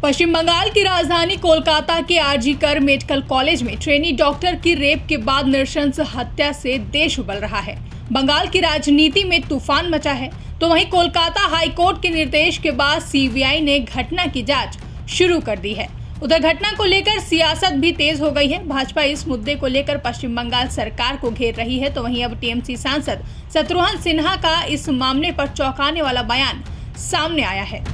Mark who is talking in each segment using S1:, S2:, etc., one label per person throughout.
S1: पश्चिम बंगाल की राजधानी कोलकाता के आरजी कर मेडिकल कॉलेज में ट्रेनी डॉक्टर की रेप के बाद नृशंस हत्या से देश उबल रहा है। बंगाल की राजनीति में तूफान मचा है, तो वहीं कोलकाता हाईकोर्ट के निर्देश के बाद सीबीआई ने घटना की जांच शुरू कर दी है। उधर घटना को लेकर सियासत भी तेज हो गई है। भाजपा इस मुद्दे को लेकर पश्चिम बंगाल सरकार को घेर रही है, तो वहीं अब टीएमसी सांसद शत्रुघ्न सिन्हा का इस मामले पर चौंकाने वाला बयान सामने आया है।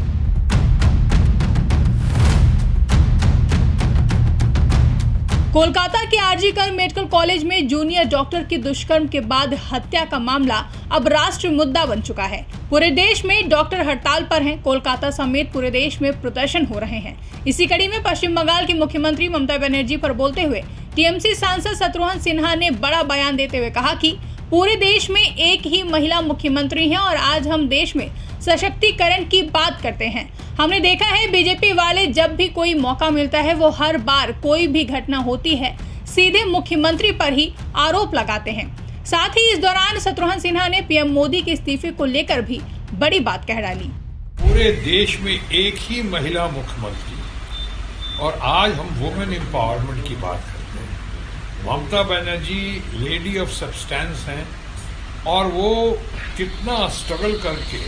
S1: कोलकाता के आरजी कर मेडिकल कॉलेज में जूनियर डॉक्टर की दुष्कर्म के बाद हत्या का मामला अब राष्ट्रीय मुद्दा बन चुका है। पूरे देश में डॉक्टर हड़ताल पर हैं। कोलकाता समेत पूरे देश में प्रदर्शन हो रहे हैं। इसी कड़ी में पश्चिम बंगाल की मुख्यमंत्री ममता बनर्जी पर बोलते हुए टीएमसी सांसद शत्रुघ्न सिन्हा ने बड़ा बयान देते हुए कहा कि पूरे देश में एक ही महिला मुख्यमंत्री है और आज हम देश में सशक्तिकरण की बात करते हैं। हमने देखा है बीजेपी वाले जब भी कोई मौका मिलता है वो हर बार कोई भी घटना होती है सीधे मुख्यमंत्री पर ही आरोप लगाते हैं। साथ ही इस दौरान शत्रुघ्न सिन्हा ने पीएम मोदी के इस्तीफे को लेकर भी बड़ी बात कह डाली।
S2: पूरे देश में एक ही महिला मुख्यमंत्री और आज हम वुमेन एम्पावरमेंट की बात करते हैं। Mamata Banerjee lady of substance हैं और वो कितना स्ट्रगल करके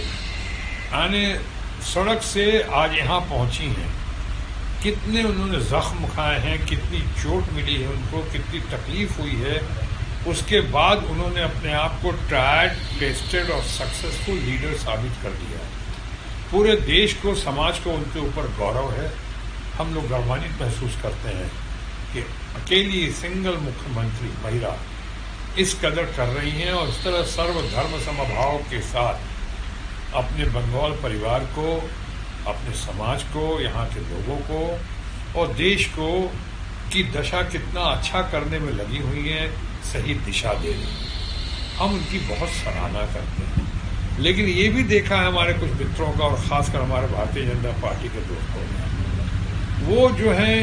S2: आने सड़क से आज यहाँ पहुंची हैं, कितने उन्होंने जख्म खाए हैं, कितनी चोट मिली है उनको, कितनी तकलीफ हुई है। उसके बाद उन्होंने अपने आप को ट्राइड, टेस्टेड और सक्सेसफुल लीडर साबित कर दिया है। पूरे देश को, समाज को उनके ऊपर गौरव है। हम लोग गौरवान्वित महसूस करते हैं कि अकेली सिंगल मुख्यमंत्री महिला इस कदर कर रही हैं और इस तरह सर्वधर्म समभाव के साथ अपने बंगाल परिवार को, अपने समाज को, यहाँ के लोगों को और देश को की दशा कितना अच्छा करने में लगी हुई है, सही दिशा दे रही है। हम उनकी बहुत सराहना करते हैं। लेकिन ये भी देखा है हमारे कुछ मित्रों का और खासकर हमारे भारतीय जनता पार्टी के दोस्तों ने, वो जो है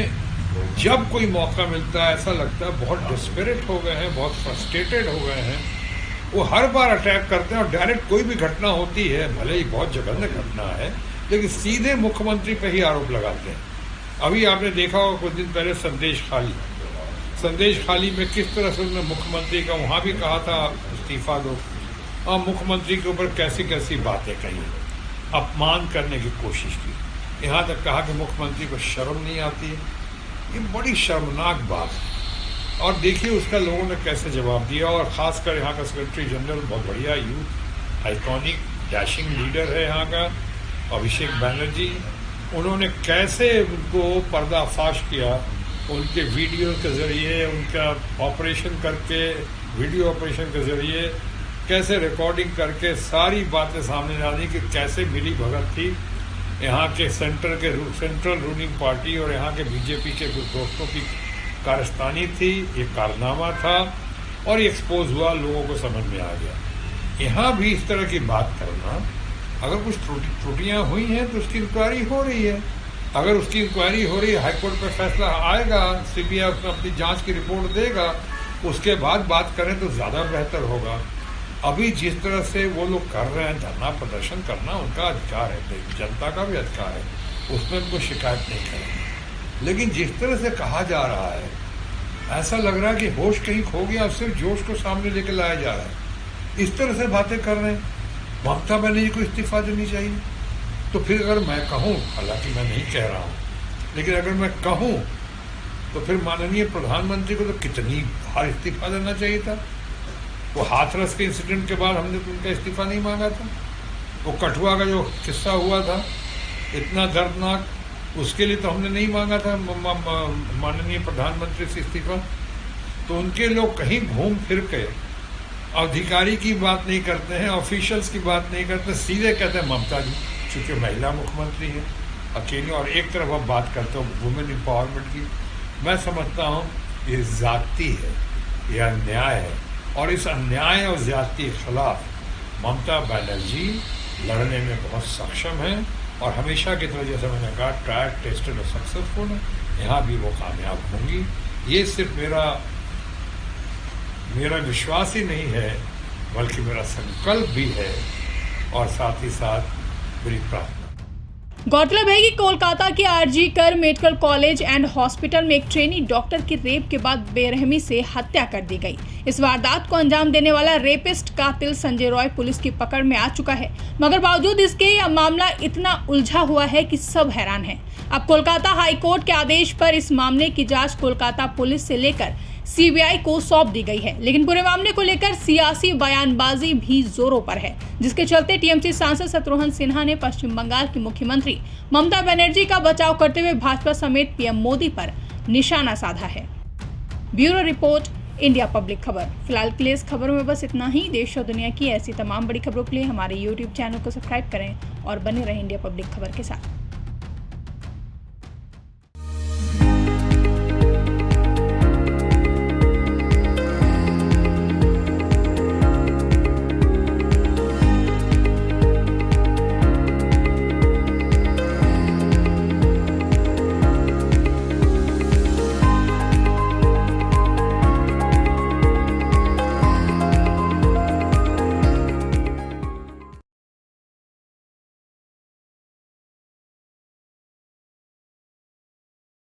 S2: जब कोई मौका मिलता है ऐसा लगता है बहुत डिस्परेट हो गए हैं, बहुत फ्रस्ट्रेटेड हो गए हैं। वो हर बार अटैक करते हैं और डायरेक्ट कोई भी घटना होती है, भले ही बहुत जघन्य घटना है, लेकिन सीधे मुख्यमंत्री पे ही आरोप लगाते हैं। अभी आपने देखा होगा कुछ दिन पहले संदेश खाली में किस तरह से उन्होंने मुख्यमंत्री का वहाँ भी कहा था इस्तीफा दो, और मुख्यमंत्री के ऊपर कैसी कैसी बातें कही, अपमान करने की कोशिश की। यहाँ तक कहा कि मुख्यमंत्री को शर्म नहीं आती है। ये बड़ी शर्मनाक बात है। और देखिए उसका लोगों ने कैसे जवाब दिया। और खासकर यहाँ का सेक्रेटरी जनरल बहुत बढ़िया यूथ आइकॉनिक डैशिंग लीडर है यहाँ का, अभिषेक बनर्जी, उन्होंने कैसे उनको पर्दाफाश किया, उनके वीडियो के जरिए, उनका ऑपरेशन करके, वीडियो ऑपरेशन के जरिए कैसे रिकॉर्डिंग करके सारी बातें सामने डाली कि कैसे मिली भगत थी यहाँ के सेंट्रल रूलिंग पार्टी और यहाँ के बीजेपी के कुछ दोस्तों की कारस्तानी थी। ये कारनामा था और ये एक्सपोज हुआ, लोगों को समझ में आ गया। यहाँ भी इस तरह की बात करना, अगर कुछ त्रुटियां हुई हैं तो उसकी इंक्वायरी हो रही है। अगर उसकी इंक्वायरी हो रही है, हाईकोर्ट पर फैसला आएगा, सीबीआई उसमें अपनी जांच की रिपोर्ट देगा, उसके बाद बात करें तो ज़्यादा बेहतर होगा। अभी जिस तरह से वो लोग कर रहे हैं, धरना प्रदर्शन करना उनका अधिकार है, जनता का भी अधिकार है, उसमें उनको शिकायत नहीं करेंगे। लेकिन जिस तरह से कहा जा रहा है, ऐसा लग रहा है कि होश कहीं खो गया, सिर्फ जोश को सामने लेकर लाया जा रहा है। इस तरह से बातें कर रहे हैं। ममता बनर्जी को इस्तीफा देनी चाहिए। तो फिर अगर मैं कहूँ, हालांकि मैं नहीं कह रहा हूँ, लेकिन अगर मैं कहूँ तो फिर माननीय प्रधानमंत्री को तो कितनी बार इस्तीफा देना चाहिए था। वो हाथरस के इंसिडेंट के बाद हमने तो उनका इस्तीफा नहीं मांगा था। वो कठुआ का जो किस्सा हुआ था इतना दर्दनाक, उसके लिए तो हमने नहीं मांगा था माननीय प्रधानमंत्री से इस्तीफा। तो उनके लोग कहीं घूम फिर के अधिकारी की बात नहीं करते हैं, ऑफिशियल्स की बात नहीं करते, सीधे कहते हैं ममता जी, चूँकि महिला मुख्यमंत्री है अकेली, और एक तरफ आप बात करते हो वुमेन एम्पावरमेंट की। मैं समझता हूँ ये ज़्यादती है, यह अन्याय है, और इस अन्याय और ज़्यादती के खिलाफ ममता बनर्जी लड़ने में बहुत सक्षम है और हमेशा की तरह जैसे मैंने कहा ट्राइड, टेस्टेड और सक्सेसफुल है। यहाँ भी वो कामयाब होंगी। ये सिर्फ मेरा विश्वास ही नहीं है, बल्कि मेरा संकल्प भी है और साथ ही साथ मेरी प्रार्थना।
S1: गौरतलब है कि कोलकाता के आरजी कर मेडिकल कॉलेज एंड हॉस्पिटल में एक ट्रेनी डॉक्टर की रेप के बाद बेरहमी से हत्या कर दी गई। इस वारदात को अंजाम देने वाला रेपिस्ट कातिल संजय रॉय पुलिस की पकड़ में आ चुका है, मगर बावजूद इसके यह मामला इतना उलझा हुआ है कि सब हैरान हैं। अब कोलकाता हाई कोर्ट के आदेश पर इस मामले की जांच कोलकाता पुलिस से लेकर सीबीआई को सौंप दी गई है, लेकिन पूरे मामले को लेकर सियासी बयानबाजी भी जोरों पर है, जिसके चलते टीएमसी सांसद शत्रुघ्न सिन्हा ने पश्चिम बंगाल की मुख्यमंत्री ममता बनर्जी का बचाव करते हुए भाजपा समेत पीएम मोदी पर निशाना साधा है। ब्यूरो रिपोर्ट, इंडिया पब्लिक खबर। फिलहाल के लिए इस खबरों में बस इतना ही। देश और दुनिया की ऐसी तमाम बड़ी खबरों के लिए हमारे YouTube चैनल को सब्सक्राइब करें और बने रहें इंडिया पब्लिक खबर के साथ।